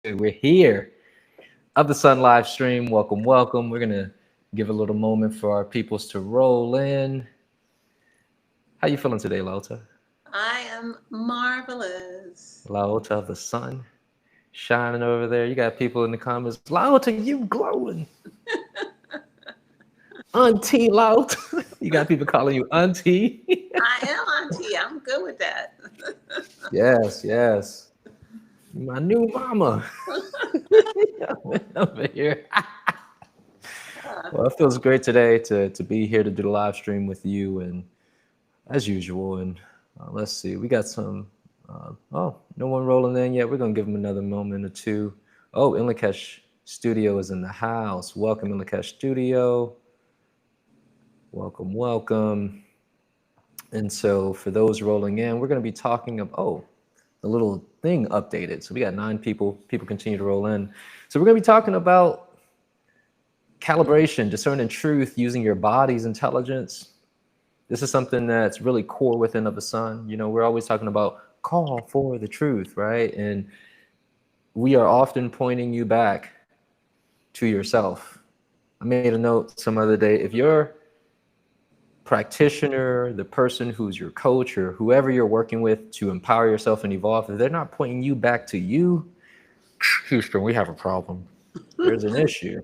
We're here of the Sun live stream. Welcome, welcome. We're gonna give a little moment for our peoples to roll in. How you feeling today, LaOta? I am marvelous. LaOta of the Sun, shining over there. You got people in the comments. LaOta, you glowing. Auntie LaOta. You got people calling you Auntie. I am auntie. I'm good with that. Yes, yes. My new mama. Over here. Well, it feels great today to be here to do the live stream with you, and as usual. And let's see, we got some. Oh, no one rolling in yet. We're gonna give them another moment or two. Oh, Inlakesh Studio is in the house. Welcome, Inlakesh Studio. Welcome, welcome. And so, for those rolling in, we're gonna be talking about the little thing updated. So we got 9 people. People continue to roll in. So we're gonna be talking about calibration, discerning truth using your body's intelligence. This is something that's really core within of the Sun. You know, we're always talking about call for the truth, right? And we are often pointing you back to yourself. I made a note some other day. If your practitioner, the person who's your coach, or whoever you're working with to empower yourself and evolve, if they're not pointing you back to you, Houston, we have a problem. There's an issue.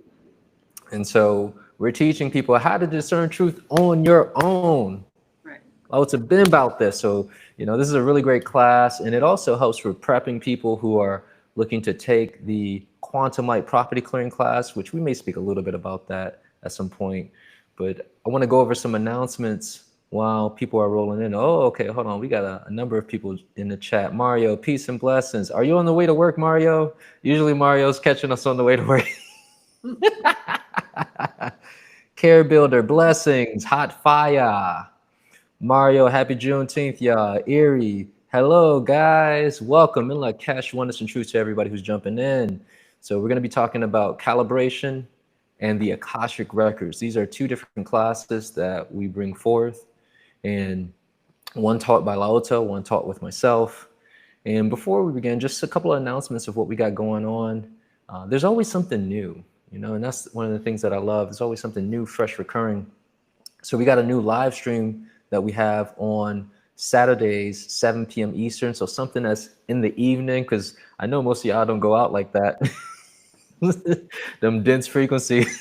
And so we're teaching people how to discern truth on your own. Right. Oh, it's been about this. So, this is a really great class. And it also helps for prepping people who are looking to take the quantum light property clearing class, which we may speak a little bit about that at some point. But I want to go over some announcements while people are rolling in. Oh, okay, hold on. We got a number of people in the chat. Mario, peace and blessings. Are you on the way to work, Mario? Usually Mario's catching us on the way to work. Care Builder, blessings, hot fire. Mario, happy Juneteenth, y'all. Erie, hello, guys. Welcome. In like cash, oneness, and truth to everybody who's jumping in. So we're going to be talking about calibration and the Akashic records. These are 2 different classes that we bring forth, and one taught by LaOta, one taught with myself. And before we begin, just a couple of announcements of what we got going on. There's always something new, and that's one of the things that I love. There's always something new, fresh, recurring. So we got a new live stream that we have on Saturdays, 7 p.m. Eastern. So something that's in the evening, because I know most of y'all don't go out like that. Them dense frequencies.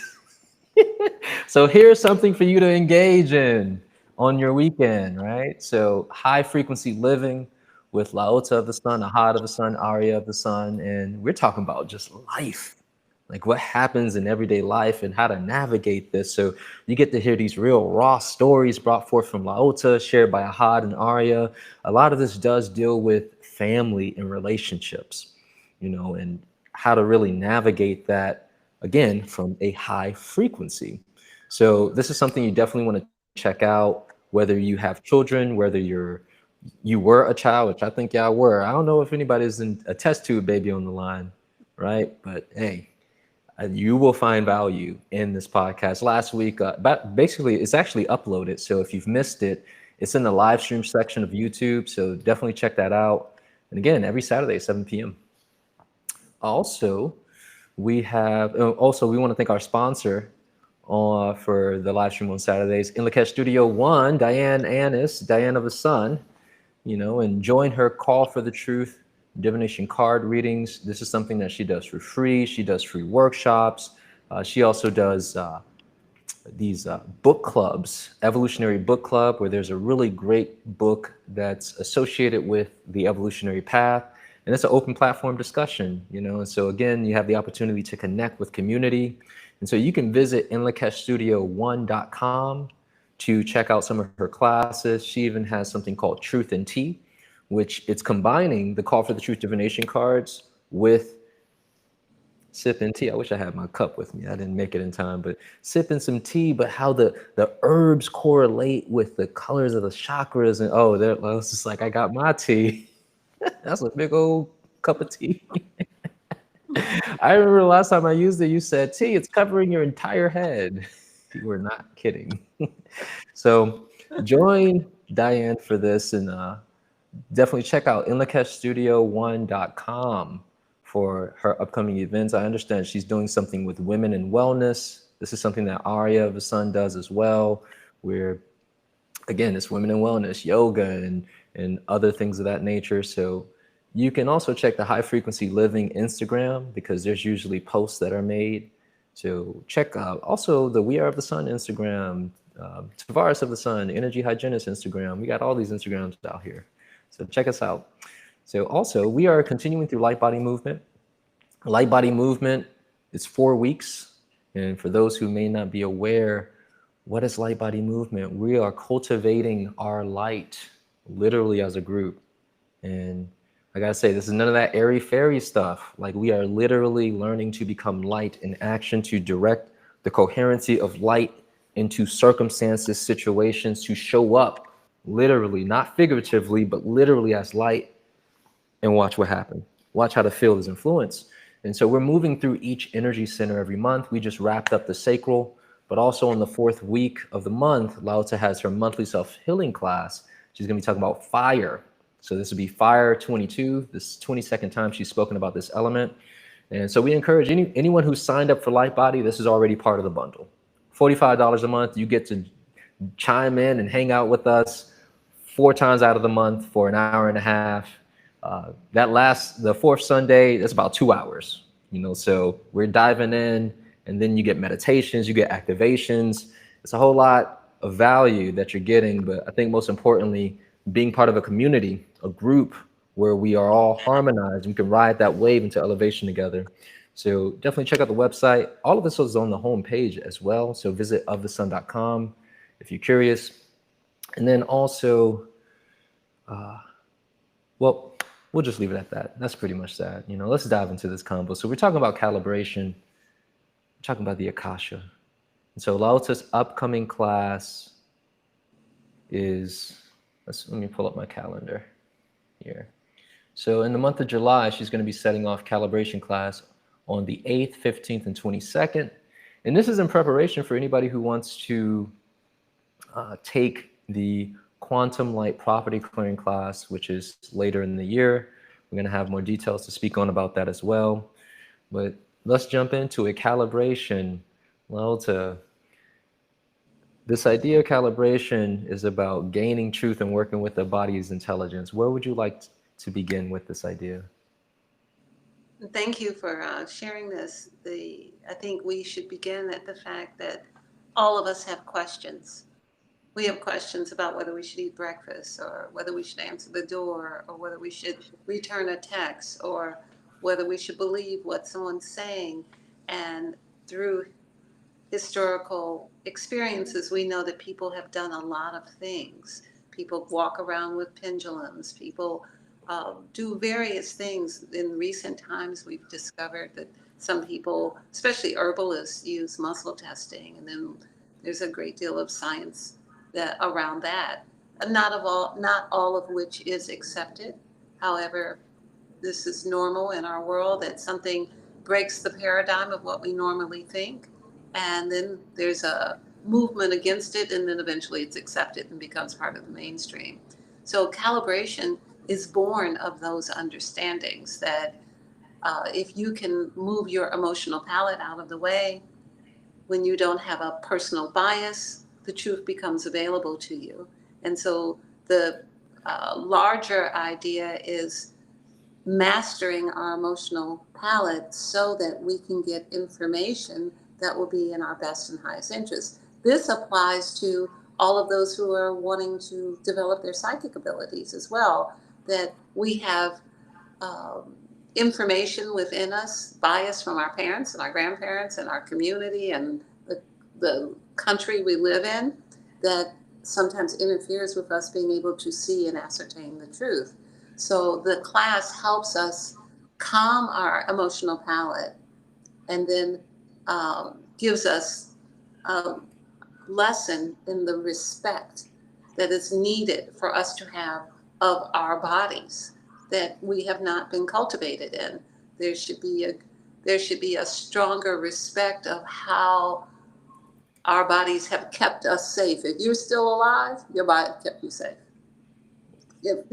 So here's something for you to engage in on your weekend, right? So high frequency living with LaOta of the Sun, Ahad of the Sun, Arya of the Sun, and we're talking about just life, like what happens in everyday life and how to navigate this. So you get to hear these real raw stories brought forth from LaOta, shared by Ahad and Arya. A lot of this does deal with family and relationships, and how to really navigate that, again, from a high frequency. So this is something you definitely want to check out, whether you have children, whether you were a child, which I think y'all were. I don't know if anybody's in a test tube baby on the line, right? But hey, you will find value in this podcast. Last week, but basically, it's actually uploaded. So if you've missed it, it's in the live stream section of YouTube. So definitely check that out. And again, every Saturday, 7 p.m. Also, we want to thank our sponsor for the live stream on Saturdays, Inlakesh Studio 1, Diane Annis, Diane of the Sun, and join her call for the truth divination card readings. This is something that she does for free. She does free workshops. She also does these book clubs, Evolutionary Book Club, where there's a really great book that's associated with the evolutionary path. And it's an open platform discussion, And so again, you have the opportunity to connect with community. And so you can visit inlakeshstudio1.com to check out some of her classes. She even has something called Truth and Tea, which it's combining the Call for the Truth divination cards with sipping tea. I wish I had my cup with me. I didn't make it in time, but sipping some tea, but how the herbs correlate with the colors of the chakras. And it's just like, I got my tea. That's a big old cup of tea. I remember the last time I used it, you said, tea, it's covering your entire head. You were not kidding. So join Diane for this, and definitely check out inlakeshstudio1.com for her upcoming events. I understand she's doing something with women in wellness. This is something that Arya of the Sun does as well, where again, it's women in wellness, yoga, and other things of that nature. So you can also check the High Frequency Living Instagram, because there's usually posts that are made. So check out also the We Are of the Sun Instagram, Tavares of the Sun, Energy Hygienist Instagram. We got all these Instagrams out here. So check us out. So also, we are continuing through Light Body Movement. Light Body Movement is 4 weeks. And for those who may not be aware, what is Light Body Movement? We are cultivating our light literally as a group. And I gotta say, this is none of that airy fairy stuff. Like, we are literally learning to become light in action, to direct the coherency of light into circumstances, situations, to show up literally, not figuratively, but literally as light, and watch what happens. Watch how the field is influenced. And so we're moving through each energy center every month. We just wrapped up the sacral, but also in the 4th week of the month, LaOta has her monthly self-healing class. She's gonna be talking about fire. So this will be Fire 22, this 22nd time she's spoken about this element. And so we encourage anyone who's signed up for Light Body, this is already part of the bundle. $45 a month, you get to chime in and hang out with us 4 times out of the month for an hour and a half. The 4th Sunday, that's about 2 hours, so we're diving in, and then you get meditations, you get activations. It's a whole lot of value that you're getting, but I think most importantly, being part of a community, a group where we are all harmonized, we can ride that wave into elevation together. So definitely check out the website. All of this is on the home page as well. So visit ofthesun.com if you're curious. And then also, well, we'll just leave it at that. That's pretty much that. Let's dive into this combo. So we're talking about calibration. We're talking about the Akasha. And so LaOta's upcoming class is, let me pull up my calendar here. So in the month of July, she's going to be setting off Calibration Class on the 8th, 15th, and 22nd. And this is in preparation for anybody who wants to take the Quantum Light Property Clearing class, which is later in the year. We're going to have more details to speak on about that as well. But let's jump into it. Calibration. LaOta, this idea of calibration is about gaining truth and working with the body's intelligence. Where would you like to begin with this idea? Thank you for sharing this. I think we should begin at the fact that all of us have questions. We have questions about whether we should eat breakfast, or whether we should answer the door, or whether we should return a text, or whether we should believe what someone's saying. And through historical experiences, we know that people have done a lot of things. People walk around with pendulums. People do various things. In recent times, we've discovered that some people, especially herbalists, use muscle testing, and then there's a great deal of science around that. Not all of which is accepted. However, this is normal in our world, that something breaks the paradigm of what we normally think, and then there's a movement against it, and then eventually it's accepted and becomes part of the mainstream. So calibration is born of those understandings that if you can move your emotional palette out of the way, when you don't have a personal bias, the truth becomes available to you. And so the larger idea is mastering our emotional palette so that we can get information that will be in our best and highest interest. This applies to all of those who are wanting to develop their psychic abilities as well, that we have information within us, bias from our parents and our grandparents and our community and the country we live in, that sometimes interferes with us being able to see and ascertain the truth. So the class helps us calm our emotional palette, and then gives us a lesson in the respect that is needed for us to have of our bodies that we have not been cultivated in. There should be a stronger respect of how our bodies have kept us safe. If you're still alive, your body kept you safe. If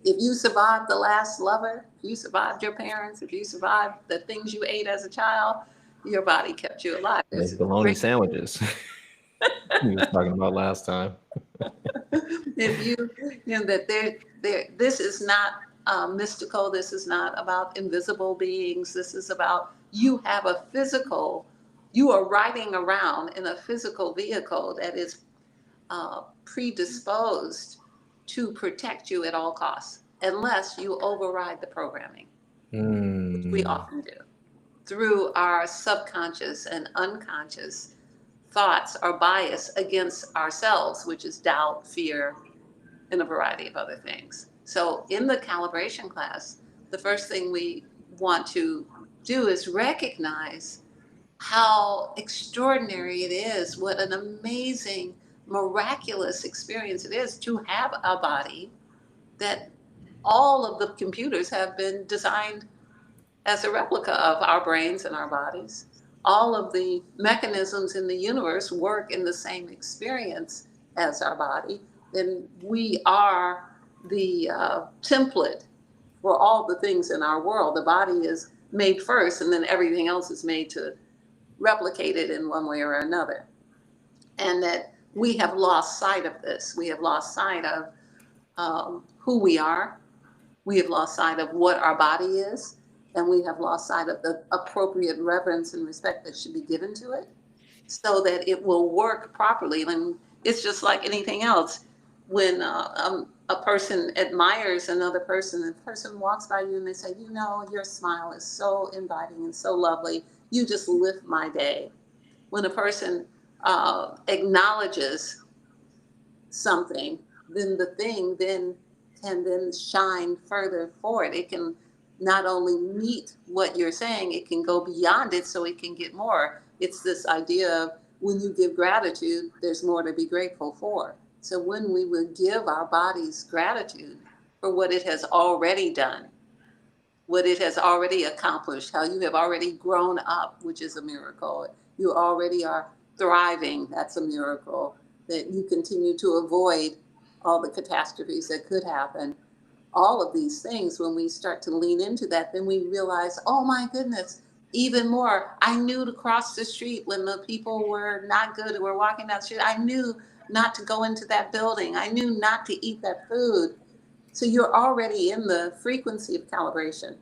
you survived the last lover, if you survived your parents, if you survived the things you ate as a child, your body kept you alive. Those There's a bologna great, sandwiches we was talking about last time. if you know that this is not mystical. This is not about invisible beings. This is about you have a physical. You are riding around in a physical vehicle that is predisposed to protect you at all costs, unless you override the programming, which we Mm. often do through our subconscious and unconscious thoughts or bias against ourselves, which is doubt, fear, and a variety of other things. So, in the calibration class, the first thing we want to do is recognize how extraordinary it is, what an amazing, miraculous experience it is to have a body that all of the computers have been designed as a replica of our brains and our bodies. All of the mechanisms in the universe work in the same experience as our body. Then we are the template for all the things in our world. The body is made first, and then everything else is made to replicate it in one way or another. And that we have lost sight of this. We have lost sight of who we are. We have lost sight of what our body is. And we have lost sight of the appropriate reverence and respect that should be given to it so that it will work properly. And it's just like anything else. When a person admires another person, and the person walks by you and they say, you know, your smile is so inviting and so lovely. You just lift my day. When a person acknowledges something, then the thing then can then shine further forward. It can not only meet what you're saying, it can go beyond it so it can get more. It's this idea of when you give gratitude, there's more to be grateful for. So when we would give our bodies gratitude for what it has already done, what it has already accomplished, how you have already grown up, which is a miracle. You already are thriving, that's a miracle. That you continue to avoid all the catastrophes that could happen. All of these things, when we start to lean into that, then we realize, oh my goodness, even more. I knew to cross the street when the people were not good and were walking down the street. I knew not to go into that building. I knew not to eat that food. So you're already in the frequency of calibration,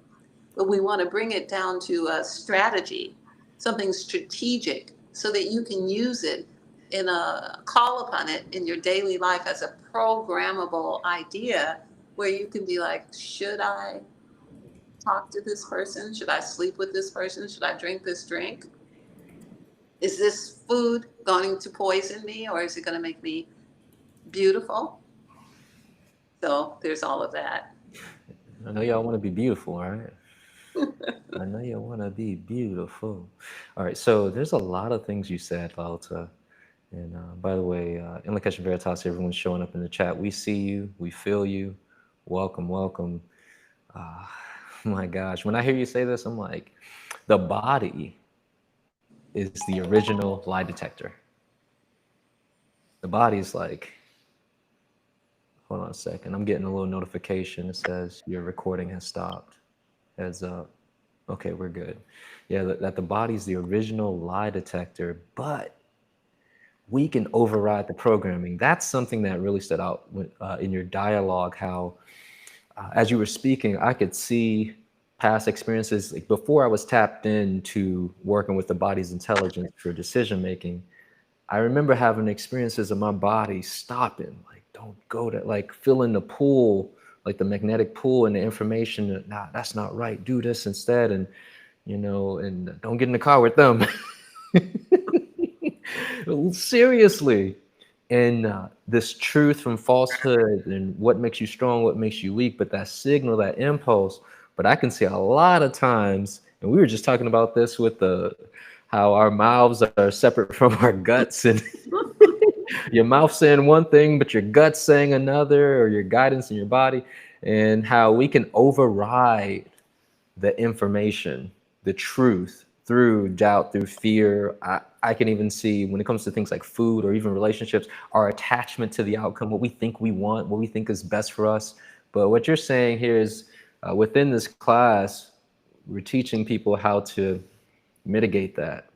but we want to bring it down to a strategy, something strategic, so that you can use it in a call upon it in your daily life as a programmable idea where you can be like, should I talk to this person? Should I sleep with this person? Should I drink this drink? Is this food going to poison me or is it going to make me beautiful? So there's all of that. I know y'all want to be beautiful, all right? I know you want to be beautiful. All right, so there's a lot of things you said, LaOta. And by the way, in La Veritas, everyone's showing up in the chat. We see you, we feel you. Welcome, welcome. Uh, my gosh, when I hear you say this, I'm like, the body is the original lie detector. The body's like, hold on a second. I'm getting a little notification. It says your recording has stopped. Heads up. Okay, we're good. Yeah, that the body's the original lie detector, but we can override the programming. That's something that really stood out in your dialogue, how as you were speaking, I could see past experiences. Like before I was tapped into working with the body's intelligence for decision making, I remember having experiences of my body stopping, like, don't go to, like, feeling the pull, like the magnetic pull and the information that, nah, that's not right, do this instead. And, you know, and don't get in the car with them. Seriously. And this truth from falsehood and what makes you strong, what makes you weak, but that signal, that impulse. But I can see a lot of times, and we were just talking about this with how our mouths are separate from our guts, and your mouth saying one thing, but your gut saying another, or your guidance in your body, and how we can override the information, the truth, through doubt, through fear. I can even see when it comes to things like food or even relationships, our attachment to the outcome, what we think we want, what we think is best for us. But what you're saying here is within this class, we're teaching people how to mitigate that,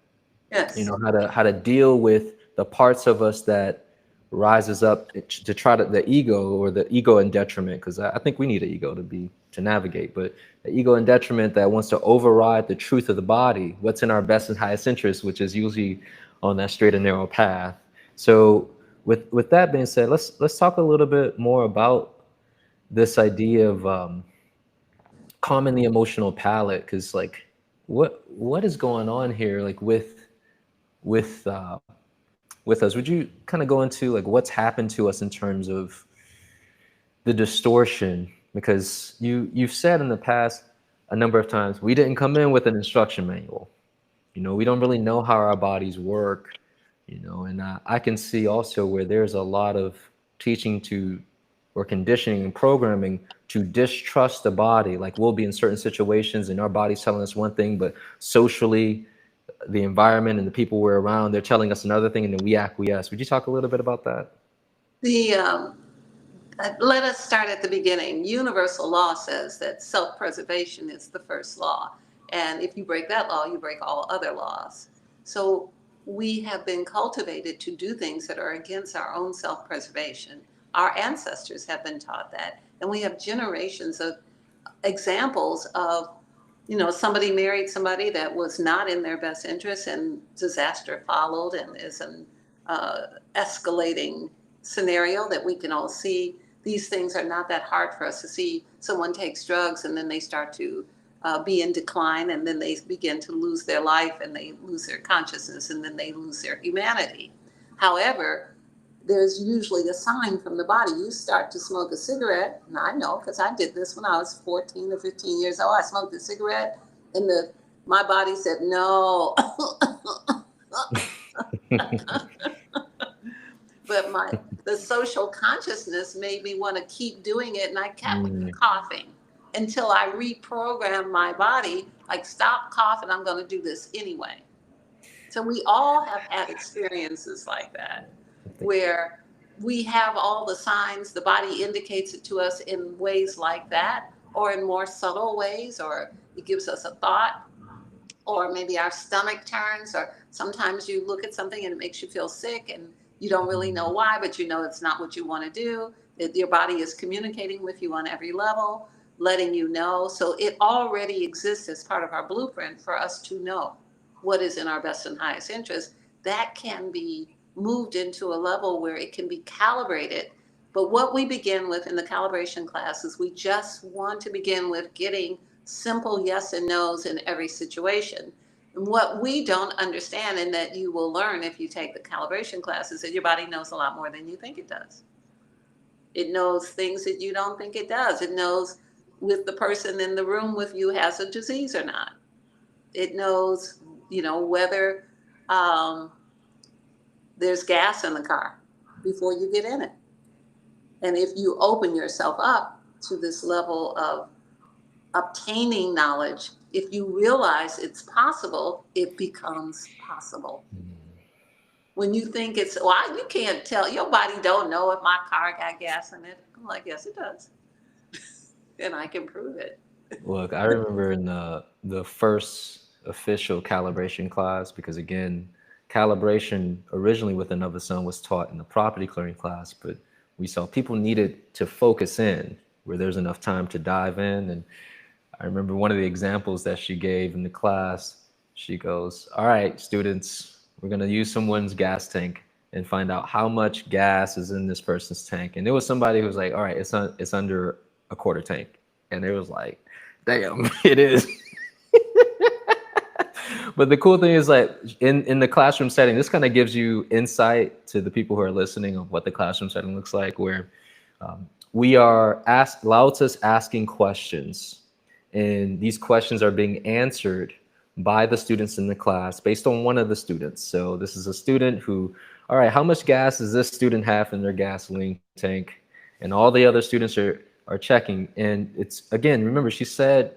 you Yes. know, how to deal with the parts of us that rises up to try to the ego or the ego in detriment, because I think we need an ego to navigate, but the ego in detriment that wants to override the truth of the body, what's in our best and highest interest, which is usually on that straight and narrow path. So with that being said, let's talk a little bit more about this idea of calming the emotional palate, because like what is going on here, like with with us? Would you kind of go into like what's happened to us in terms of the distortion? Because you've said in the past a number of times we didn't come in with an instruction manual. You know, we don't really know how our bodies work. You know, and I can see also where there's a lot of teaching to or conditioning and programming to distrust the body. Like we'll be in certain situations and our body's telling us one thing, but socially the environment and the people we're around, they're telling us another thing, and then we acquiesce. Would you talk a little bit about that? The Let us start at the beginning. Universal law says that self-preservation is the first law, and if you break that law, you break all other laws. So we have been cultivated to do things that are against our own self-preservation. Our ancestors have been taught that, and we have generations of examples of, you know, somebody married somebody that was not in their best interest, and disaster followed, and is an escalating scenario that we can all see. These things are not that hard for us to see. Someone takes drugs and then they start to be in decline, and then they begin to lose their life, and they lose their consciousness, and then they lose their humanity. However, there's usually a sign from the body. You start to smoke a cigarette, and I know because I did this when I was 14 or 15 years old. I smoked a cigarette, and my body said no. But the social consciousness made me want to keep doing it, and I kept Mm, coughing until I reprogrammed my body, like, stop coughing, I'm going to do this anyway. So we all have had experiences like that, I think, where we have all the signs, the body indicates it to us in ways like that, or in more subtle ways, or it gives us a thought, or maybe our stomach turns, or sometimes you look at something and it makes you feel sick and you don't really know why, but you know it's not what you want to do. Your body is communicating with you on every level, letting you know. So it already exists as part of our blueprint for us to know what is in our best and highest interest. That can be moved into a level where it can be calibrated. But what we begin with in the calibration class is we just want to begin with getting simple yes and no's in every situation. And what we don't understand, and that you will learn if you take the calibration class, is that your body knows a lot more than you think it does. It knows things that you don't think it does. It knows if the person in the room with you has a disease or not. It knows, you know, whether um, there's gas in the car before you get in it. And if you open yourself up to this level of obtaining knowledge, if you realize it's possible, it becomes possible. When you think it's, well, you can't tell, your body don't know if my car got gas in it. I'm like, yes, it does. And I can prove it. look, I remember in the first official calibration class, because again, calibration originally with another son was taught in the property clearing class, but we saw people needed to focus in where there's enough time to dive in. And I remember one of the examples that she gave in the class. She goes, all right, students, we're going to use someone's gas tank and find out how much gas is in this person's tank. And there was somebody who was like, all right, it's under a quarter tank. And it was like, damn, it is. But the cool thing is, like, in the classroom setting, this kind of gives you insight to the people who are listening of what the classroom setting looks like, where we are LaOta's asking questions, and these questions are being answered by the students in the class based on one of the students. So this is a student who, all right, how much gas does this student have in their gasoline tank? And all the other students are checking. And it's, again, remember, she said,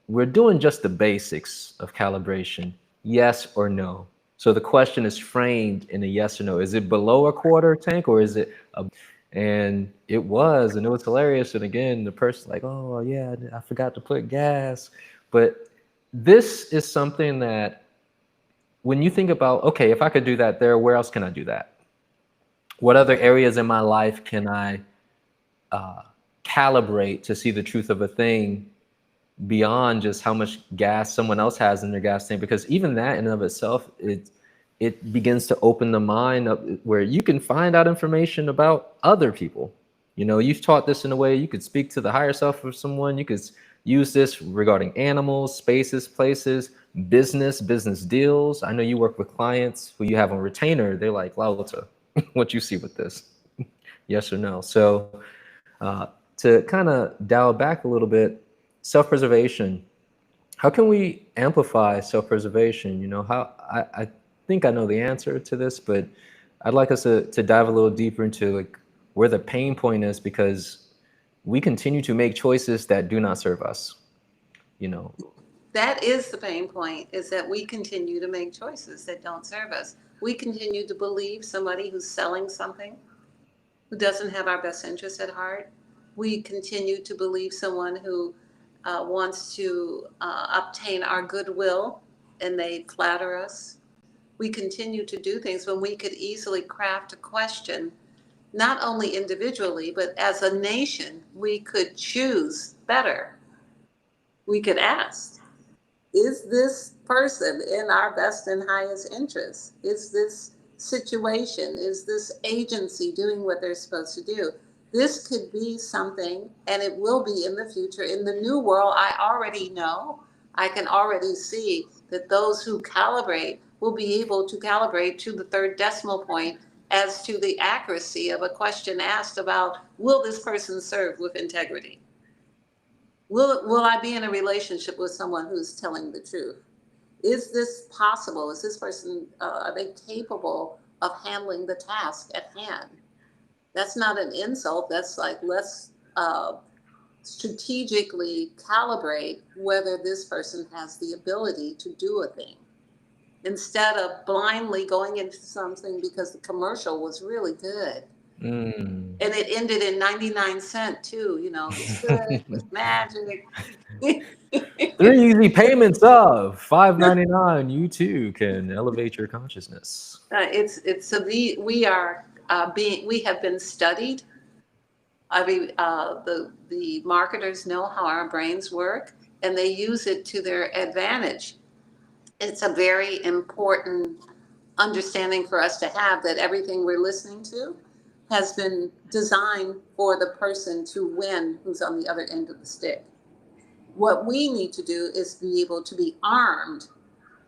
we're doing just the basics of calibration. yes or no. So the question is framed in a yes or no. Is it below a quarter tank or is it and it was, and it was hilarious. And again, the person's like, oh yeah, I forgot to put gas. But this is something that when you think about, okay, if I could do that there, where else can I do that? What other areas in my life can I calibrate to see the truth of a thing beyond just how much gas someone else has in their gas tank? Because even that in and of itself, it begins to open the mind up where you can find out information about other people. You know, you've taught this in a way you could speak to the higher self of someone. You could use this regarding animals, spaces, places, business deals. I know you work with clients who you have on retainer. They're like, LaOta, what you see with this? Yes or no? So to kind of dial back a little bit, self-preservation. How can we amplify self-preservation? You know, how I think I know the answer to this, but I'd like us to dive a little deeper into like where the pain point is, because we continue to make choices that do not serve us. You know, That is the pain point, is that we continue to make choices that don't serve us. We continue to believe somebody who's selling something who doesn't have our best interest at heart. We continue to believe someone who wants to obtain our goodwill and they flatter us. We continue to do things when we could easily craft a question, not only individually, but as a nation, we could choose better. We could ask, is this person in our best and highest interest? Is this situation, is this agency doing what they're supposed to do? This could be something, and it will be in the future. In the new world, I already know, I can already see that those who calibrate will be able to calibrate to the third decimal point as to the accuracy of a question asked about, will this person serve with integrity? Will I be in a relationship with someone who's telling the truth? Is this possible? Is this person, are they capable of handling the task at hand? That's not an insult. That's like, let's strategically calibrate whether this person has the ability to do a thing, instead of blindly going into something because the commercial was really good. mm. And it ended in 99 cent too, you know, it's good, it's magic. 3 easy payments of $5.99. You too can elevate your consciousness. It's so we are being, we have been studied. I mean, the marketers know how our brains work, and they use it to their advantage. It's a very important understanding for us to have, that everything we're listening to has been designed for the person to win who's on the other end of the stick. What we need to do is be able to be armed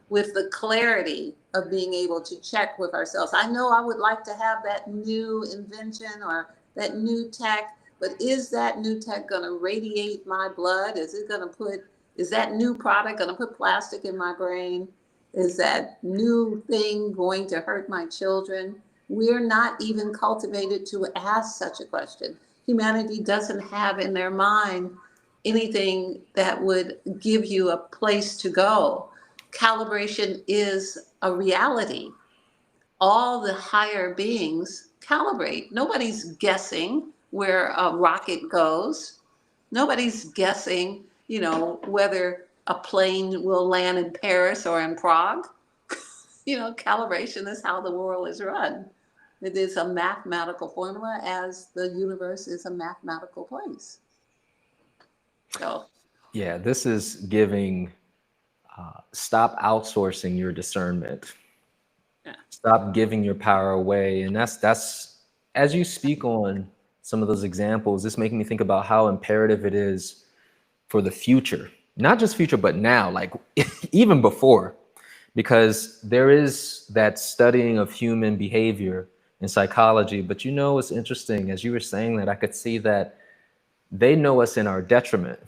with the clarity of being able to check with ourselves. I know I would like to have that new invention or that new tech, but is that new tech going to radiate my blood? Is that new product going to put plastic in my brain? Is that new thing going to hurt my children? We're not even cultivated to ask such a question. Humanity doesn't have in their mind anything that would give you a place to go. Calibration is a reality. All the higher beings calibrate. Nobody's guessing where a rocket goes. Nobody's guessing, you know, whether a plane will land in Paris or in Prague. You know, calibration is how the world is run. It is a mathematical formula, as the universe is a mathematical place. So, Yeah, this is giving stop outsourcing your discernment. yeah. Stop giving your power away. And that's as you speak on some of those examples, this making me think about how imperative it is for the future. Not just future, but now, like even before, because there is that studying of human behavior in psychology. But you know, it's interesting, as you were saying that, I could see that they know us in our detriment.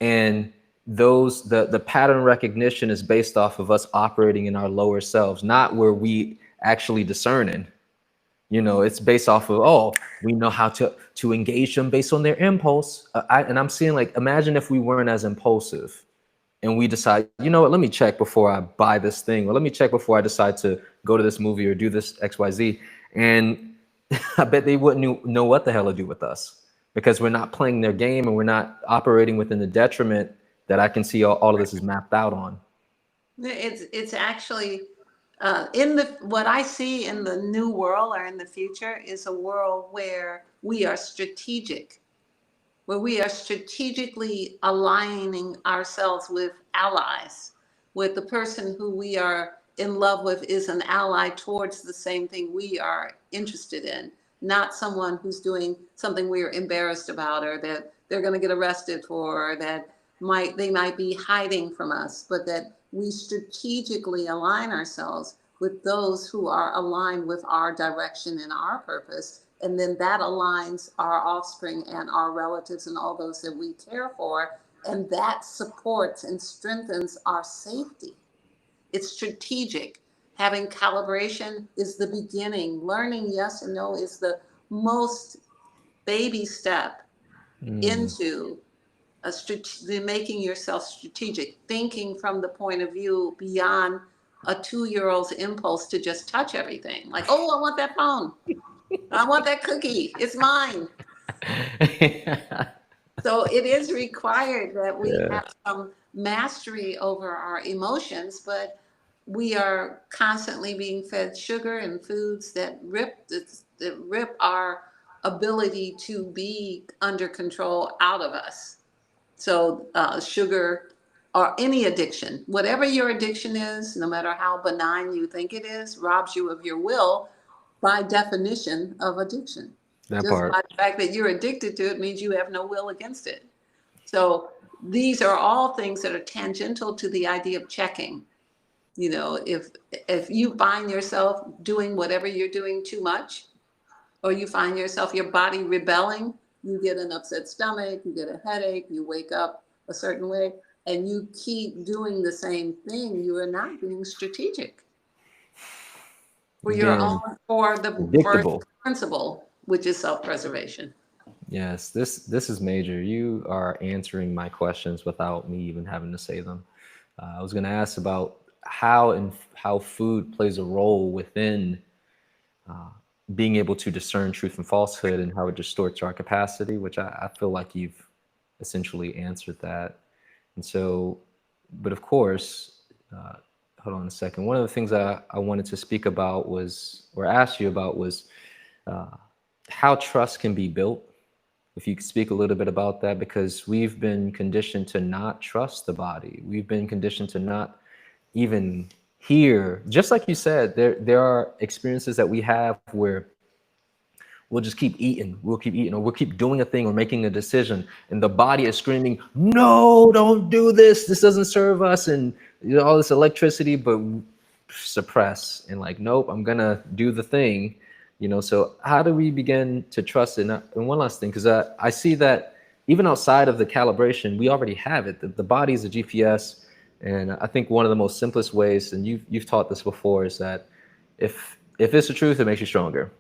And the pattern recognition is based off of us operating in our lower selves, not where we actually discerning. You know, it's based off of, oh, we know how to engage them based on their impulse. And I'm seeing, like, imagine if we weren't as impulsive. and we decide, you know what, let me check before I buy this thing, or let me check before I decide to go to this movie or do this XYZ. And I bet they wouldn't know what the hell to do with us, because we're not playing their game and we're not operating within the detriment that I can see all of this is mapped out on. It's actually in the what I see in the new world or in the future is a world where we are strategic, where we are strategically aligning ourselves with allies, with the person who we are in love with is an ally towards the same thing we are interested in, not someone who's doing something we're embarrassed about or that they're going to get arrested for, or that they might be hiding from us, but that we strategically align ourselves with those who are aligned with our direction and our purpose. And then that aligns our offspring and our relatives and all those that we care for. And that supports and strengthens our safety. It's strategic. Having calibration is the beginning. Learning yes and no is the most baby step into making yourself strategic, thinking from the point of view beyond a 2-year-old's impulse to just touch everything. Like, oh, I want that phone. I want that cookie. It's mine. So it is required that we Yeah. have some mastery over our emotions, but we are constantly being fed sugar and foods that rip our ability to be under control out of us. So sugar or any addiction, whatever your addiction is, no matter how benign you think it is, robs you of your will by definition of addiction. That Just by part. the fact that you're addicted to it means you have no will against it. So these are all things that are tangential to the idea of checking. You know, if you find yourself doing whatever you're doing too much, or you find yourself your body rebelling, you get an upset stomach, you get a headache, you wake up a certain way, and you keep doing the same thing, you are not being strategic for your Again, own, for the first predictable. principle, which is self-preservation. Yes, this is major. You are answering my questions without me even having to say them. I was going to ask about how food plays a role within being able to discern truth and falsehood, and how it distorts our capacity, which I feel like you've essentially answered that. And so, but of course, hold on a second. One of the things I wanted to speak about was, or ask you about, was how trust can be built. If you could speak a little bit about that, because we've been conditioned to not trust the body. We've been conditioned to not even hear. Just like you said, there are experiences that we have where we'll just keep eating. We'll keep eating, or we'll keep doing a thing or making a decision, and the body is screaming, "No, don't do this. This doesn't serve us," and all this electricity, but suppress and like, nope, I'm gonna do the thing. So how do we begin to trust it? And one last thing, because I see that even outside of the calibration, we already have it. The body is a GPS, and I think one of the most simplest ways, and you've taught this before, is that if it's the truth, it makes you stronger.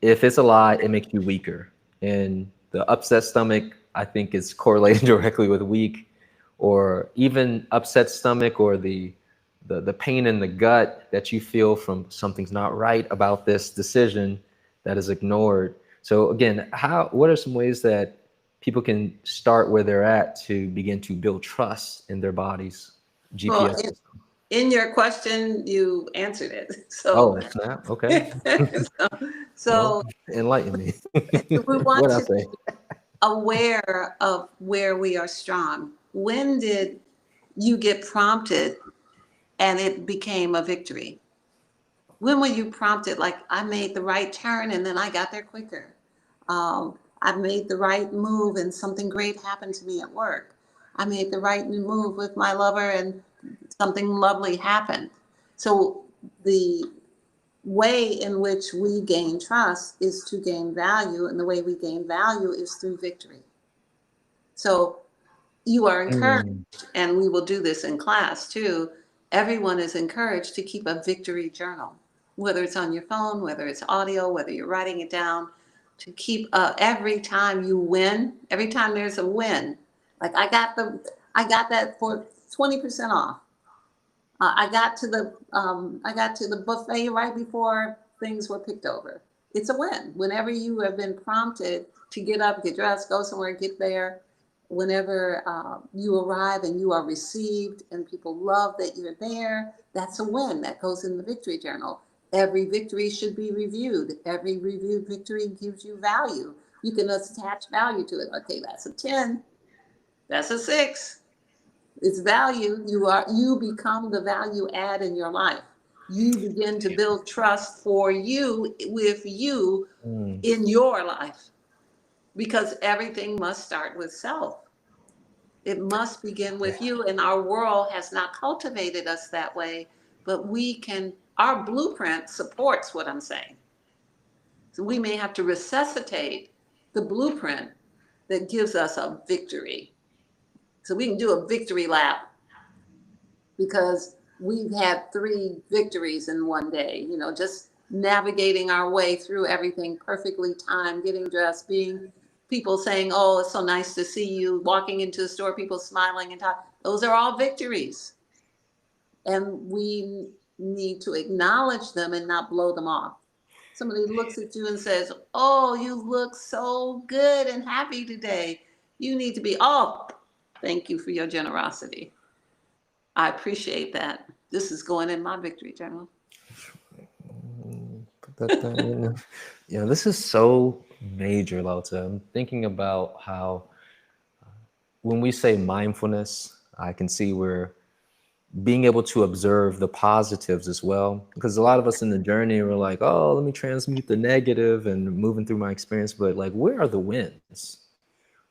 If it's a lie, it makes you weaker. And the upset stomach, I think, is correlated directly with weak, or even upset stomach, or the pain in the gut that you feel from something's not right about this decision that is ignored. So again, what are some ways that people can start where they're at to begin to build trust in their bodies? Well, GPS system. in your question, you answered it. Oh, snap. Okay. So, Well, so enlighten me. we want What I to say? aware of where we are strong. When did you get prompted and it became a victory? When were you prompted? Like, I made the right turn and then I got there quicker. I made the right move and something great happened to me at work. I made the right move with my lover and something lovely happened. So the way in which we gain trust is to gain value, and the way we gain value is through victory. So you are encouraged, Mm. and we will do this in class too. Everyone is encouraged to keep a victory journal, whether it's on your phone, whether it's audio, whether you're writing it down, to keep every time you win, every time there's a win. Like I got that for 20% off. I got to the buffet right before things were picked over. It's a win. Whenever you have been prompted to get up, get dressed, go somewhere, get there, whenever you arrive and you are received and people love that you're there, that's a win. That goes in the victory journal. Every victory should be reviewed. Every reviewed victory gives you value. You can attach value to it. Okay, that's a 10. That's a 6. It's value. You become the value add in your life. You begin to build trust for you with you in your life, because everything must start with self. It must begin with you, and our world has not cultivated us that way, but our blueprint supports what I'm saying. So we may have to resuscitate the blueprint that gives us a victory. So we can do a victory lap, because we've had 3 victories in one day, just navigating our way through everything perfectly timed, getting dressed, being people saying, oh, it's so nice to see you, walking into the store, people smiling and talking. Those are all victories. And we need to acknowledge them and not blow them off. Somebody looks at you and says, oh, you look so good and happy today. You need to be, oh, thank you for your generosity. I appreciate that. This is going in my victory journal. Put that thing in. This is so major, LaOta. I'm thinking about how when we say mindfulness, I can see we're being able to observe the positives as well. Because a lot of us in the journey were like, oh, let me transmute the negative and moving through my experience. But like, where are the wins?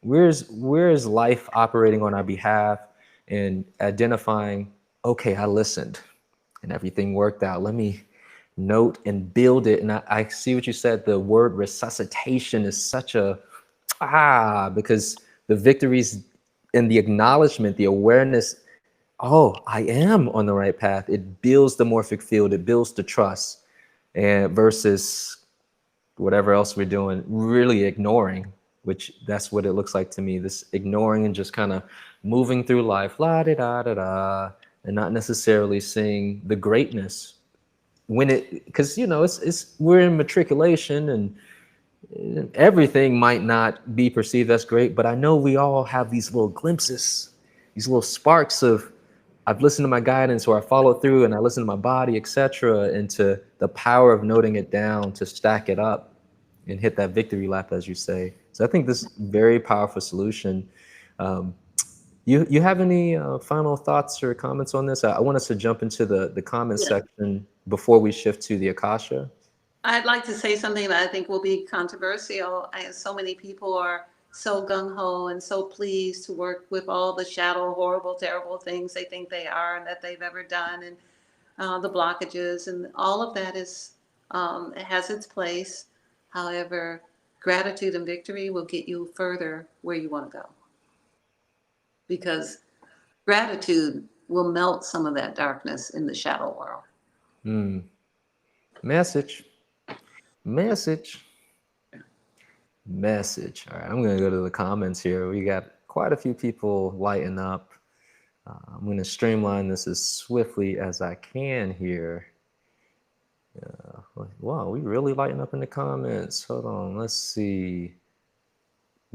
Where is life operating on our behalf and identifying, okay, I listened and everything worked out. Let me note and build it. And I see what you said. The word resuscitation is such a, because the victories and the acknowledgement, the awareness, oh, I am on the right path. It builds the morphic field. It builds the trust, and versus whatever else we're doing, really ignoring, which that's what it looks like to me. This ignoring and just kind of moving through life, la da da da da, and not necessarily seeing the greatness when it, because it's we're in matriculation and everything might not be perceived as great, but I know we all have these little glimpses, these little sparks of, I've listened to my guidance, or I follow through and I listen to my body, etc., into the power of noting it down to stack it up and hit that victory lap, as you say. So I think this very powerful solution. You have any final thoughts or comments on this? I want us to jump into the comments section before we shift to the Akasha. I'd like to say something that I think will be controversial. So many people are so gung-ho and so pleased to work with all the shadow, horrible, terrible things they think they are and that they've ever done, and the blockages, and all of that it has its place. However, gratitude and victory will get you further where you want to go, because gratitude will melt some of that darkness in the shadow world. Message. All right, I'm going to go to the comments here. We got quite a few people lighting up. I'm going to streamline this as swiftly as I can here. Wow, we really lighting up in the comments. Hold on, let's see.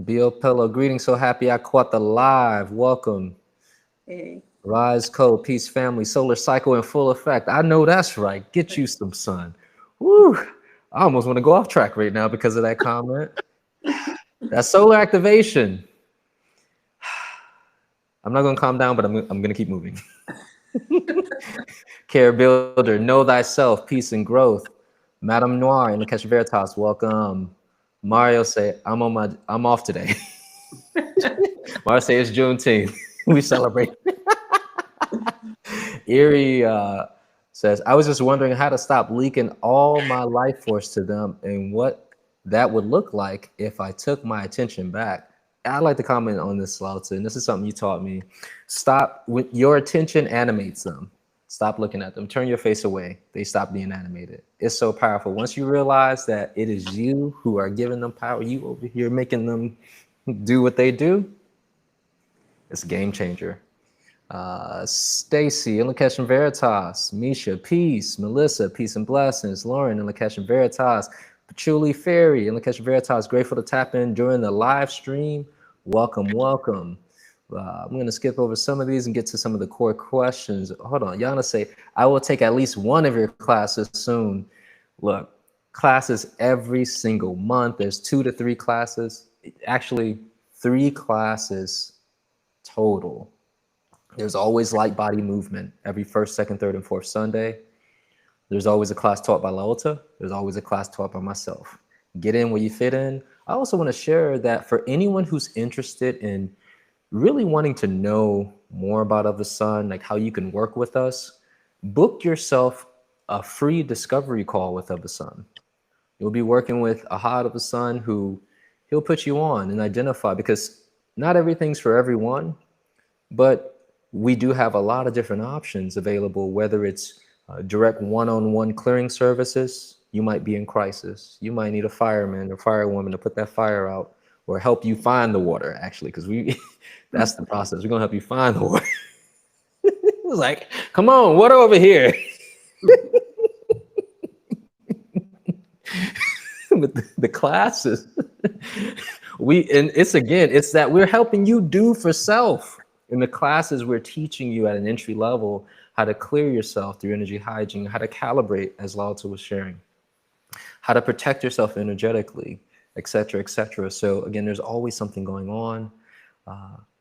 Bill Pello, greetings, so happy I caught the live. Welcome. Hey. Rise Code, peace family, solar cycle in full effect. I know that's right. Get you some sun. Woo! I almost want to go off track right now because of that comment. That solar activation. I'm not going to calm down, but I'm going to keep moving. Care Builder, know thyself, peace and growth. Madame Noir in the Keshe Veritas, welcome. Mario say, I'm off today. Mario say it's Juneteenth. We celebrate. Erie says, I was just wondering how to stop leaking all my life force to them and what that would look like if I took my attention back. I'd like to comment on this, LaOta, and this is something you taught me. Stop, when your attention animates them. Stop looking at them. Turn your face away. They stop being animated. It's so powerful. Once you realize that it is you who are giving them power, you over here making them do what they do, it's a game changer. Stacy, Invocation Veritas, Misha, peace, Melissa, peace and blessings, Lauren, Invocation Veritas, Patchouli Fairy, Invocation Veritas, grateful to tap in during the live stream. Welcome, welcome. I'm going to skip over some of these and get to some of the core questions. Hold on, Yana say, I will take at least one of your classes soon. Look, classes every single month. There's 2 to 3 classes, actually 3 classes total. There's always light body movement every first, second, third, and fourth Sunday. There's always a class taught by LaOta. There's always a class taught by myself. Get in where you fit in. I also want to share that for anyone who's interested in really wanting to know more about Of The Sun, like how you can work with us, book yourself a free discovery call with Of The Sun. You'll be working with a Ahad Of The Sun who he'll put you on and identify, because not everything's for everyone, but we do have a lot of different options available, whether it's direct one-on-one clearing services. You might be in crisis. You might need a fireman or firewoman to put that fire out, or help you find the water, actually, because that's the process. We're going to help you find the water. It was like, come on, water over here. With the classes, and it's that we're helping you do for self. In the classes, we're teaching you at an entry level how to clear yourself through energy hygiene, how to calibrate, as LaOta was sharing, how to protect yourself energetically, etc., etc. So again, there's always something going on.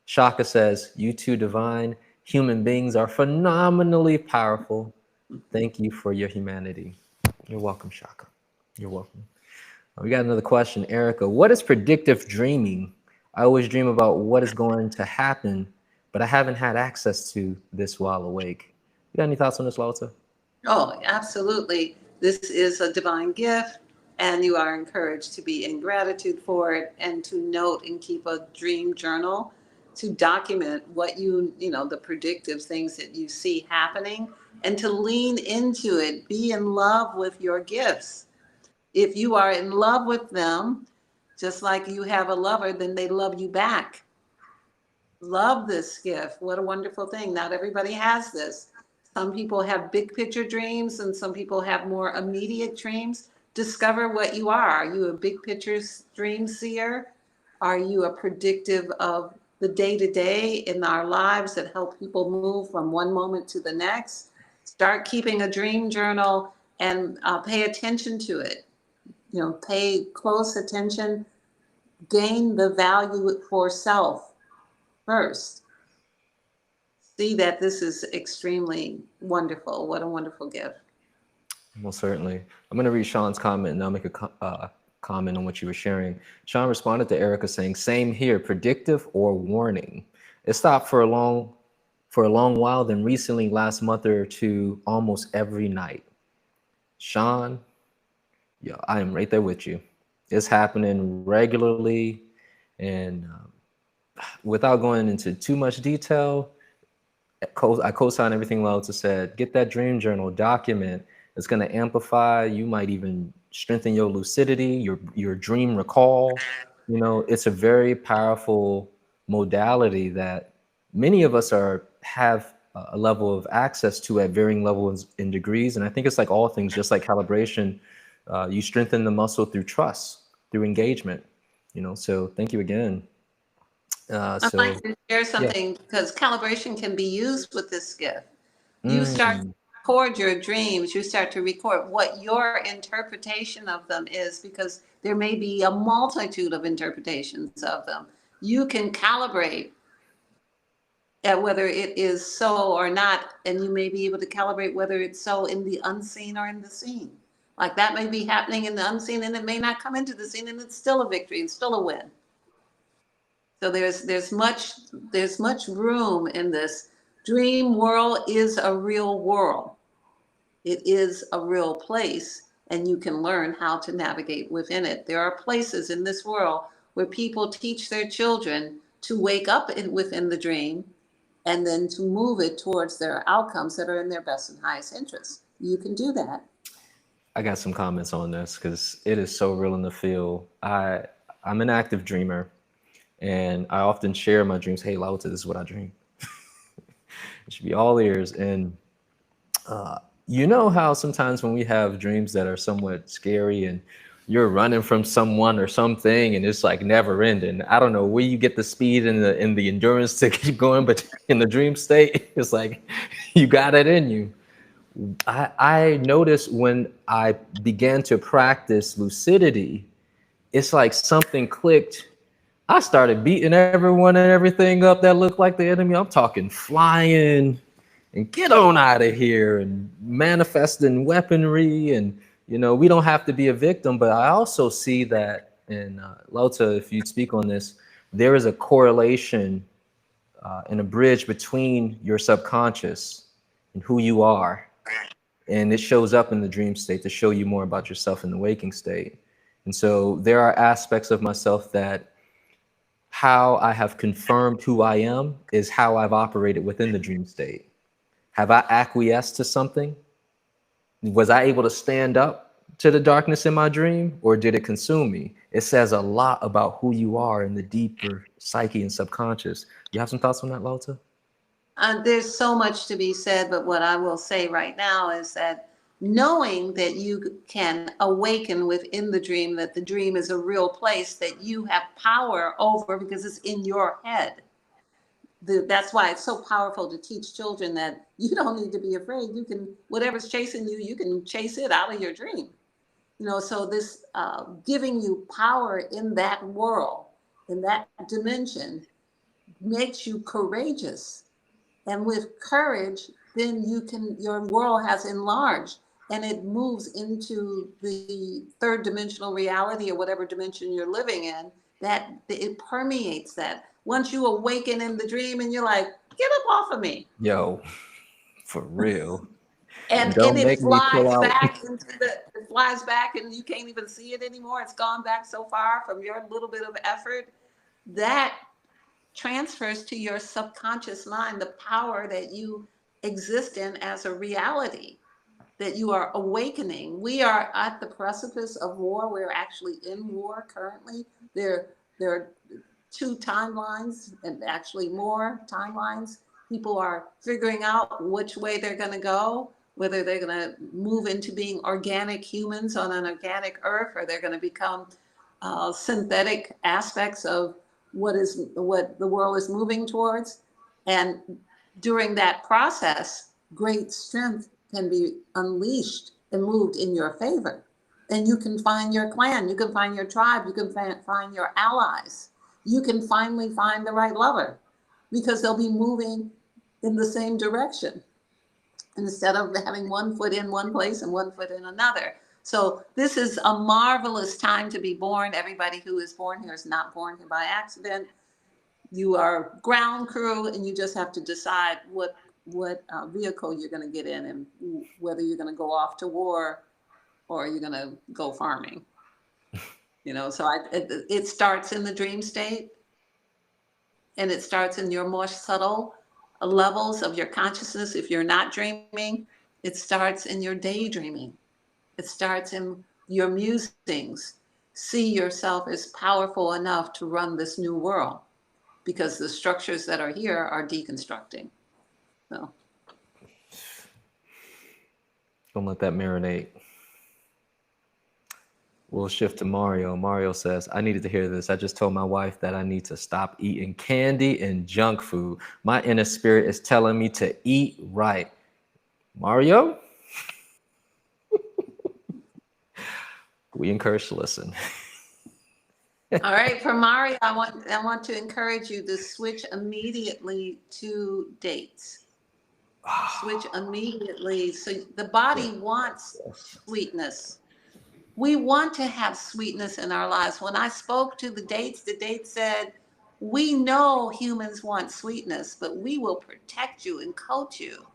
Shaka says, you too, divine. Human beings are phenomenally powerful. Thank you for your humanity. You're welcome, Shaka. You're welcome. We got another question, Erica. What is predictive dreaming? I always dream about what is going to happen, but I haven't had access to this while awake. You got any thoughts on this, LaOta? Oh, absolutely. This is a divine gift, and you are encouraged to be in gratitude for it and to note and keep a dream journal to document what the predictive things that you see happening, and to lean into it. Be in love with your gifts. If you are in love with them, just like you have a lover, then they love you back. Love this gift. What a wonderful thing. Not everybody has this. Some people have big picture dreams and some people have more immediate dreams. Discover what you are. Are you a big picture dream seer? Are you a predictive of the day to day in our lives that help people move from one moment to the next? Start keeping a dream journal and pay attention to it. Pay close attention, gain the value for self first. See that this is extremely wonderful. What a wonderful gift. Most certainly. I'm going to read Sean's comment and I'll make a comment on what you were sharing. Sean responded to Erica saying, same here, predictive or warning. It stopped for a long while, then recently, last month or two, almost every night. Sean, yeah, I am right there with you. It's happening regularly, and without going into too much detail, I co-sign everything LaOta said. Get that dream journal, document. It's going to amplify. You might even strengthen your lucidity, your dream recall. It's a very powerful modality that many of us have a level of access to at varying levels and degrees. And I think it's like all things, just like calibration, you strengthen the muscle through trust, through engagement. So thank you again. I'd like to share Yeah. something because calibration can be used with this gift. You start to record your dreams. You start to record what your interpretation of them is, because there may be a multitude of interpretations of them. You can calibrate at whether it is so or not, and you may be able to calibrate whether it's so in the unseen or in the seen. Like that may be happening in the unseen, and it may not come into the seen, and it's still a victory, it's still a win. So there's much room in this. Dream world is a real world. It is a real place, and you can learn how to navigate within it. There are places in this world where people teach their children to wake up within the dream and then to move it towards their outcomes that are in their best and highest interest. You can do that. I got some comments on this because it is so real in the field. I'm an active dreamer, and I often share my dreams. Hey, LaOta, this is what I dream. It should be all ears. And you know how sometimes when we have dreams that are somewhat scary and you're running from someone or something and it's like never ending. I don't know where you get the speed and the endurance to keep going, but in the dream state, it's like you got it in you. I noticed when I began to practice lucidity, it's like something clicked. I started beating everyone and everything up that looked like the enemy. I'm talking flying and get on out of here and manifesting weaponry. And, we don't have to be a victim. But I also see that, and LaOta, if you'd speak on this, there is a correlation and a bridge between your subconscious and who you are. And it shows up in the dream state to show you more about yourself in the waking state. And so there are aspects of myself that how I have confirmed who I am is how I've operated within the dream state. Have I acquiesced to something? Was I able to stand up to the darkness in my dream, or did it consume me? It says a lot about who you are in the deeper psyche and subconscious. You have some thoughts on that, LaOta? There's so much to be said, but what I will say right now is that knowing that you can awaken within the dream, that the dream is a real place that you have power over because it's in your head. That's why it's so powerful to teach children that you don't need to be afraid. You can, whatever's chasing you, you can chase it out of your dream. So this giving you power in that world, in that dimension, makes you courageous. And with courage, then your world has enlarged and it moves into the third dimensional reality or whatever dimension you're living in, that it permeates that. Once you awaken in the dream and you're like, get up off of me. Yo, for real. And And don't it make me pull flies out. back it flies back and you can't even see it anymore. It's gone back so far from your little bit of effort. That transfers to your subconscious mind the power that you exist in as a reality, that you are awakening. We are at the precipice of war. We're actually in war currently. There are two timelines and actually more timelines. People are figuring out which way they're going to go, whether they're going to move into being organic humans on an organic earth, or they're going to become synthetic aspects of what the world is moving towards. And during that process, great strength can be unleashed and moved in your favor. And you can find your clan, you can find your tribe, you can find your allies. You can finally find the right lover because they'll be moving in the same direction instead of having one foot in one place and one foot in another. So this is a marvelous time to be born. Everybody who is born here is not born here by accident. You are ground crew, and you just have to decide what vehicle you're going to get in, and whether you're going to go off to war or you're going to go farming. So it starts in the dream state, and it starts in your more subtle levels of your consciousness. If you're not dreaming, it starts in your daydreaming. It starts in your musings. See yourself as powerful enough to run this new world, because the structures that are here are deconstructing. So Don't let that marinate. We'll shift to Mario. Mario says, I needed to hear this. I just told my wife that I need to stop eating candy and junk food. My inner spirit is telling me to eat right. Mario, we encourage to listen. all right, for Mario, I want to encourage you to switch immediately to dates. Switch immediately. So the body wants sweetness. We want to have sweetness in our lives. When I spoke to the date said, we know humans want sweetness, but we will protect you and coach you.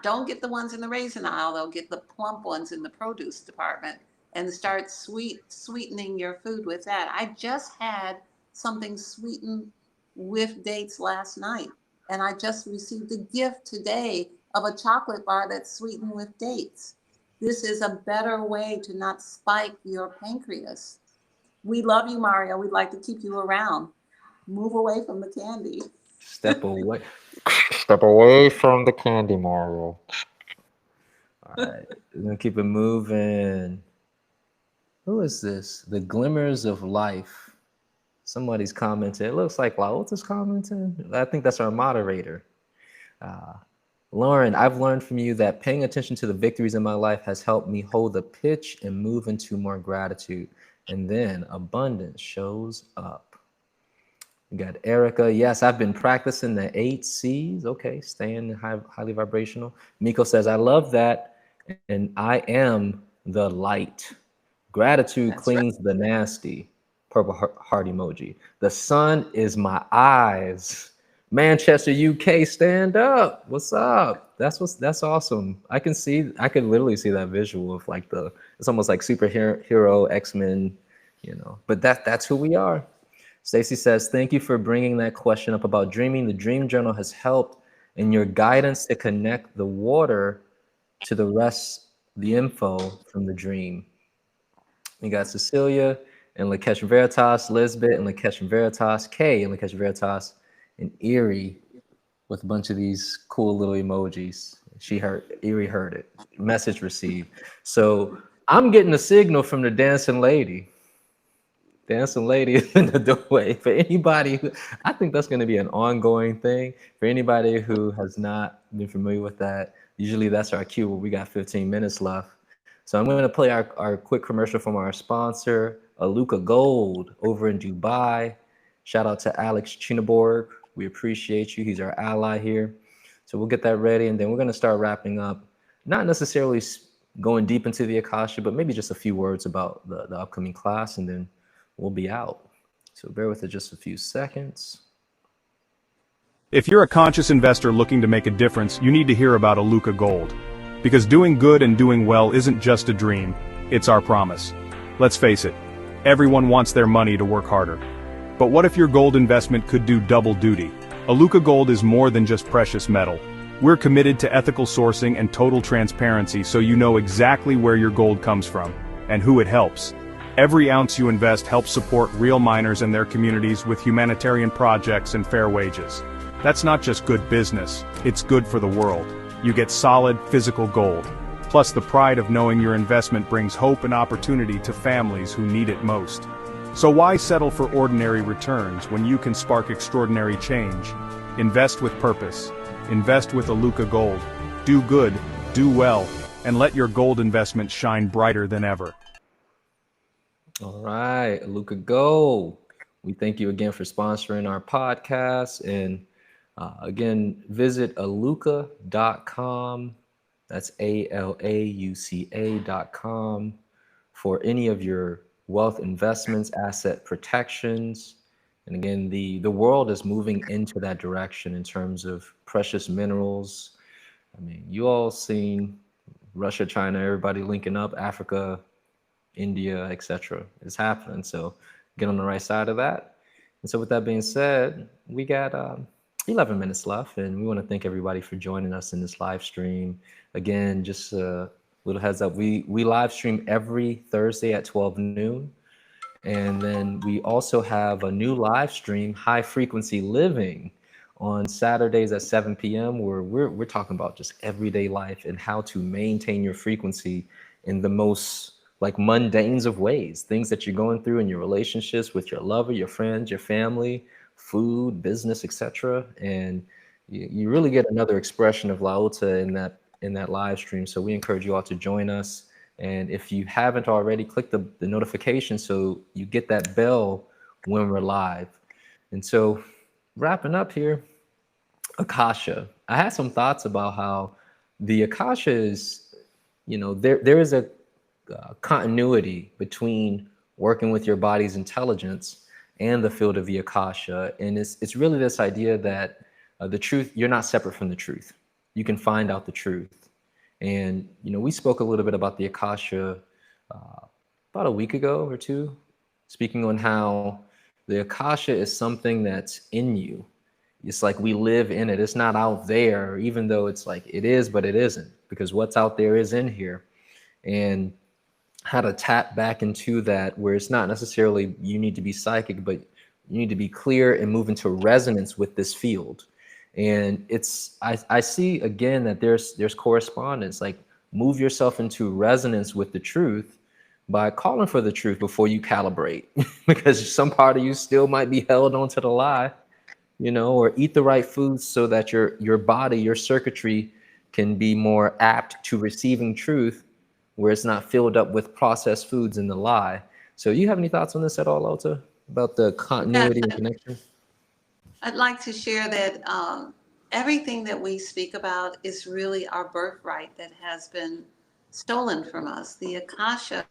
Don't get the ones in the raisin aisle, they'll get the plump ones in the produce department, and start sweetening your food with that. I just had something sweetened with dates last night, and I just received a gift today of a chocolate bar that's sweetened with dates. This is a better way to not spike your pancreas. We love you, Mario. We'd like to keep you around. Move away from the candy. Step away. Step away from the candy, Mario. All right, we're gonna keep it moving. Who is this? The glimmers of life. Somebody's commenting. It looks like LaOta's commenting. I think that's our moderator. Lauren, I've learned from you that paying attention to the victories in my life has helped me hold the pitch and move into more gratitude. And then abundance shows up. We got Erica. Yes, I've been practicing the 8 C's. Okay, staying highly vibrational. Miko says, I love that. And I am the light. Gratitude That's right. cleans the nasty. Purple heart emoji. The sun is my eyes. Manchester, UK, stand up. What's up? That's awesome. I could literally see that visual of like it's almost like superhero X-Men, But that's who we are. Stacy says, thank you for bringing that question up about dreaming. The dream journal has helped in your guidance to connect the water to the rest, the info from the dream. We got Cecilia and Lakesh Veritas, Lisbeth and Lakesh Veritas, Kay and Lakesh Veritas, and Erie with a bunch of these cool little emojis. Erie heard it. Message received. So I'm getting a signal from the dancing lady. Dancing lady is in the doorway. For anybody I think that's going to be an ongoing thing. For anybody who has not been familiar with that, usually that's our cue where we got 15 minutes left. So I'm going to play our quick commercial from our sponsor, Aluka Gold over in Dubai. Shout out to Alex Chinaborg. We appreciate you. He's our ally here. So we'll get that ready, and then we're going to start wrapping up. Not necessarily going deep into the Akasha, but maybe just a few words about the upcoming class, and then we'll be out. So bear with it just a few seconds. If you're a conscious investor looking to make a difference, you need to hear about Aluka Gold. Because doing good and doing well isn't just a dream, it's our promise. Let's face it, everyone wants their money to work harder. But what if your gold investment could do double duty? Aluka Gold is more than just precious metal. We're committed to ethical sourcing and total transparency so you know exactly where your gold comes from, and who it helps. Every ounce you invest helps support real miners and their communities with humanitarian projects and fair wages. That's not just good business, it's good for the world. You get solid, physical gold, plus the pride of knowing your investment brings hope and opportunity to families who need it most. So why settle for ordinary returns when you can spark extraordinary change? Invest with purpose. Invest with Aluka Gold. Do good, do well, and let your gold investment shine brighter than ever. All right, Aluka Gold. We thank you again for sponsoring our podcast. And again, visit aluka.com. That's ALAUCA.com for any of your wealth investments, asset protections. And again, the world is moving into that direction in terms of precious minerals. I mean, you all seen Russia, China, everybody linking up, Africa, India, etc. It's happening. So get on the right side of that. And so with that being said, we got 11 minutes left, and we want to thank everybody for joining us in this live stream. Again, just a little heads up, we live stream every Thursday at 12 noon. And then we also have a new live stream, High Frequency Living, on Saturdays at 7 p.m. where we're talking about just everyday life and how to maintain your frequency in the most like mundanes of ways, things that you're going through in your relationships with your lover, your friends, your family, food, business, etc. And you really get another expression of LaOta in that live stream. So we encourage you all to join us. And if you haven't already, click the notification so you get that bell when we're live. And so wrapping up here, Akasha. I had some thoughts about how the Akasha is, there is a continuity between working with your body's intelligence and the field of the Akasha. And it's really this idea that the truth, you're not separate from the truth. You can find out the truth. And, we spoke a little bit about the Akasha about a week ago or two, speaking on how the Akasha is something that's in you. It's like we live in it. It's not out there, even though it's like it is, but it isn't, because what's out there is in here. And how to tap back into that, where it's not necessarily you need to be psychic, but you need to be clear and move into resonance with this field. And I see again that there's correspondence. Like, move yourself into resonance with the truth by calling for the truth before you calibrate, because some part of you still might be held onto the lie, or eat the right foods so that your body, your circuitry can be more apt to receiving truth, where it's not filled up with processed foods in the lie. So you have any thoughts on this at all, LaOta, about the Yes, continuity and connection? I'd like to share that everything that we speak about is really our birthright that has been stolen from us. The Akasha,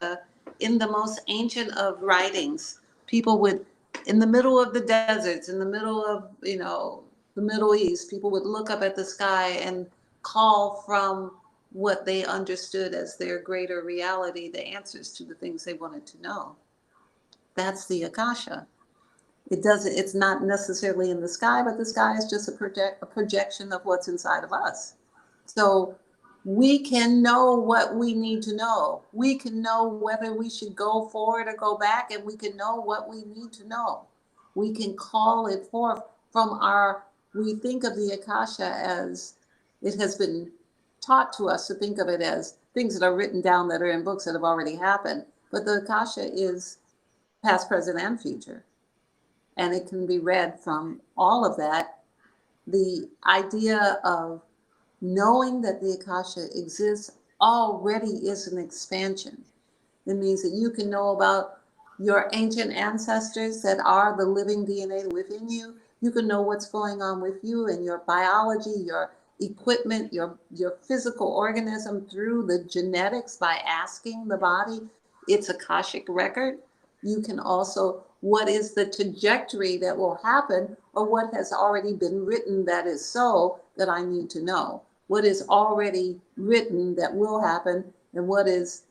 in the most ancient of writings, people would, in the middle of the deserts, in the middle of, the Middle East, people would look up at the sky and call from what they understood as their greater reality, the answers to the things they wanted to know. That's the Akasha. It's not necessarily in the sky, but the sky is just a projection of what's inside of us. So we can know what we need to know. We can know whether we should go forward or go back, and we can know what we need to know. We can call it forth from we think of the Akasha as, it has been taught to us to think of it as things that are written down that are in books that have already happened. But the Akasha is past, present, and future. And it can be read from all of that. The idea of knowing that the Akasha exists already is an expansion. It means that you can know about your ancient ancestors that are the living DNA within you. You can know what's going on with you and your biology, your equipment, your physical organism through the genetics by asking the body its Akashic record. You can also, what is the trajectory that will happen, or what has already been written that is so that I need to know? What is already written that will happen, and what is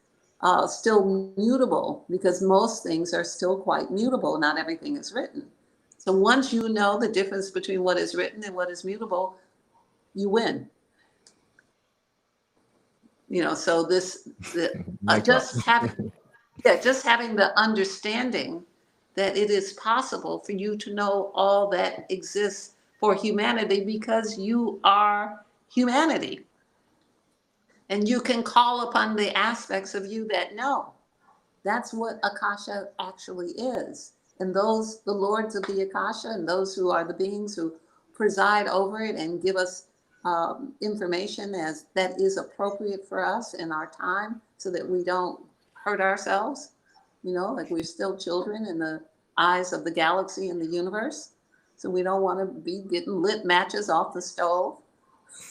still mutable, because most things are still quite mutable. Not everything is written. So once you know the difference between what is written and what is mutable, you win. So Mic drop. just having the understanding that it is possible for you to know all that exists for humanity, because you are humanity. And you can call upon the aspects of you that know. That's what Akasha actually is. And the lords of the Akasha, and those who are the beings who preside over it and give us information as that is appropriate for us in our time, so that we don't hurt ourselves, like we're still children in the eyes of the galaxy and the universe. So we don't want to be getting lit matches off the stove.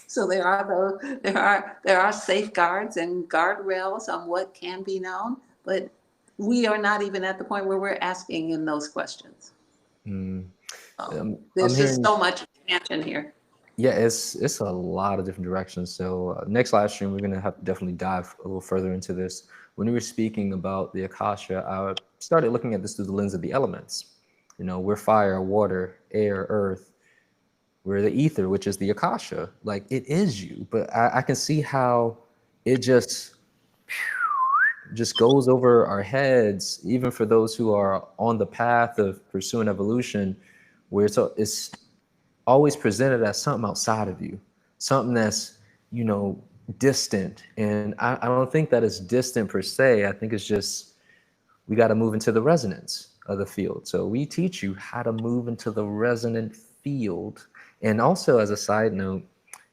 So there are safeguards and guardrails on what can be known, but we are not even at the point where we're asking in those questions. I'm There's just hearing, so much expansion here. yeah, it's a lot of different directions. So next live stream, we're gonna have to definitely dive a little further into this. When we were speaking about the Akasha, I started looking at this through the lens of the elements. We're fire, water, air, earth. We're the ether, which is the Akasha. Like, it is you, but I can see how it just goes over our heads, even for those who are on the path of pursuing evolution, where it's always presented as something outside of you, something that's, distant. And I don't think that it's distant per se. I think it's just, we got to move into the resonance of the field. So we teach you how to move into the resonant field. And also, as a side note,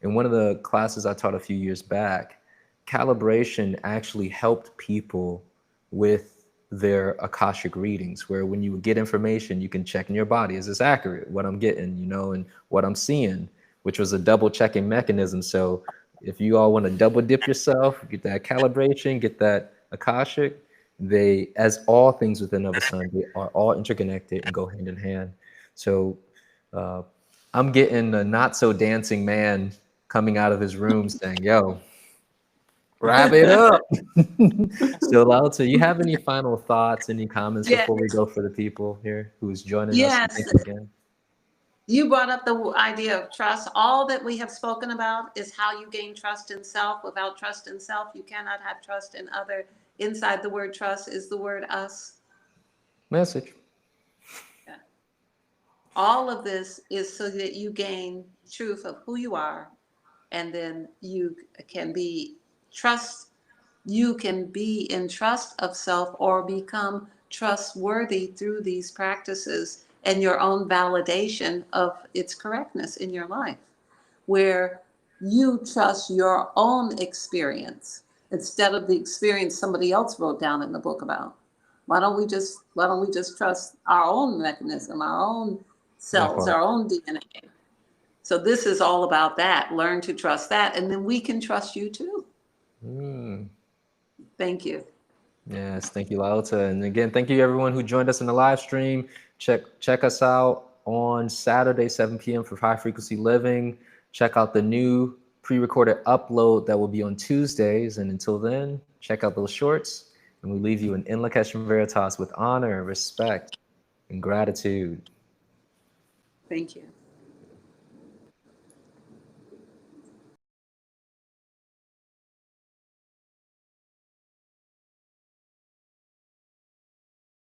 in one of the classes I taught a few years back, calibration actually helped people with their Akashic readings, where when you get information, you can check in your body, is this accurate, what I'm getting, and what I'm seeing, which was a double checking mechanism. So if you all want to double dip yourself, get that calibration, get that Akashic, they, as all things within of a sun, they are all interconnected and go hand in hand. So I'm getting a not so dancing man coming out of his room saying, yo, wrap it up. So LaOta, you have any final thoughts, any comments Yes. before we go for the people here who's joining us? Yes. Thank you again. You brought up the idea of trust. All that we have spoken about is how you gain trust in self. Without trust in self, you cannot have trust in other. Inside the word trust is the word us. Message. Yeah. All of this is so that you gain truth of who you are, and then you can be trust. You can be in trust of self or become trustworthy through these practices and your own validation of its correctness in your life, where you trust your own experience instead of the experience somebody else wrote down in the book about. Why don't we just trust our own mechanism, our own That cells, part. our own DNA? So this is all about that. Learn to trust that, and then we can trust you too. Mm. Thank you. Yes, thank you, LaOta. And again, thank you everyone who joined us in the live stream. Check us out on Saturday, 7 p.m. for High Frequency Living. Check out the new pre-recorded upload that will be on Tuesdays. And until then, check out those shorts. And we leave you in Lakesh Veritas with honor, respect, and gratitude. Thank you.